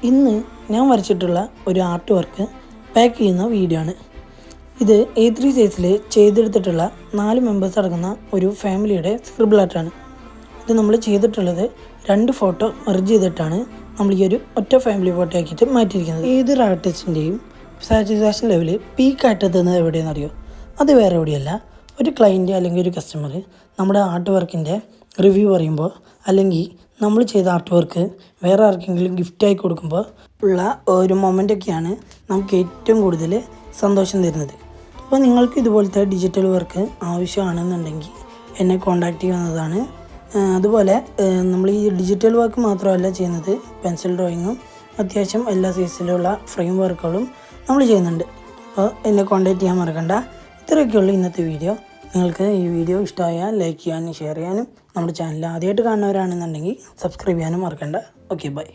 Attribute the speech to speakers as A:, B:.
A: ഇന്ന് ഞാൻ വരച്ചിട്ടുള്ള ഒരു ആർട്ട് വർക്ക് പാക്ക് ചെയ്യുന്ന വീഡിയോ ആണ്. ഇത് A3 സൈസിൽ ചെയ്തെടുത്തിട്ടുള്ള 4 മെമ്പേഴ്സ് അടങ്ങുന്ന ഒരു ഫാമിലിയുടെ സ്ക്രിബിൾ ആർട്ടാണ്. ഇത് നമ്മൾ ചെയ്തിട്ടുള്ളത് 2 ഫോട്ടോ മെർജ് ചെയ്തിട്ടാണ് നമ്മൾ ഈ ഒരു ഒറ്റ ഫാമിലി ഫോട്ടോ ആക്കിയിട്ട് മാറ്റിയിരിക്കുന്നത്. ഏതൊരു ആർട്ടിസ്റ്റിൻ്റെയും സാറ്റിസ്ഫാക്ഷൻ ലെവൽ പീക്കായിട്ടെത്തുന്നത് എവിടെയെന്ന് അറിയോ? അത് വേറെ എവിടെയല്ല, ഒരു ക്ലയൻറ്റ് അല്ലെങ്കിൽ ഒരു കസ്റ്റമർ നമ്മുടെ ആർട്ട് വർക്കിൻ്റെ റിവ്യൂ പറയുമ്പോൾ, അല്ലെങ്കിൽ നമ്മൾ ചെയ്ത ആർട്ട് വർക്ക് വേറെ ആർക്കെങ്കിലും ഗിഫ്റ്റായി കൊടുക്കുമ്പോൾ ഉള്ള ഒരു മൊമെൻ്റൊക്കെയാണ് നമുക്ക് ഏറ്റവും കൂടുതൽ സന്തോഷം തരുന്നത്. അപ്പോൾ നിങ്ങൾക്ക് ഇതുപോലത്തെ ഡിജിറ്റൽ വർക്ക് ആവശ്യമാണെന്നുണ്ടെങ്കിൽ എന്നെ കോൺടാക്റ്റ് ചെയ്യുന്നതാണ്. അതുപോലെ നമ്മൾ ഈ ഡിജിറ്റൽ വർക്ക് മാത്രമല്ല ചെയ്യുന്നത്, പെൻസിൽ ഡ്രോയിങ്ങും അത്യാവശ്യം എല്ലാ സൈസിലുള്ള ഫ്രെയിം വർക്കുകളും നമ്മൾ ചെയ്യുന്നുണ്ട്. അപ്പോൾ എന്നെ കോൺടാക്റ്റ് ചെയ്യാൻ മറക്കണ്ട. ഇത്രയൊക്കെയുള്ളൂ ഇന്നത്തെ വീഡിയോ. നിങ്ങൾക്ക് ഈ വീഡിയോ ഇഷ്ടമായാൽ ലൈക്ക് ചെയ്യാനും ഷെയർ ചെയ്യാനും, നമ്മുടെ ചാനൽ ആദ്യമായിട്ട് കാണുന്നവരാണെന്നുണ്ടെങ്കിൽ സബ്സ്ക്രൈബ് ചെയ്യാനും മറക്കണ്ട. Okay, by.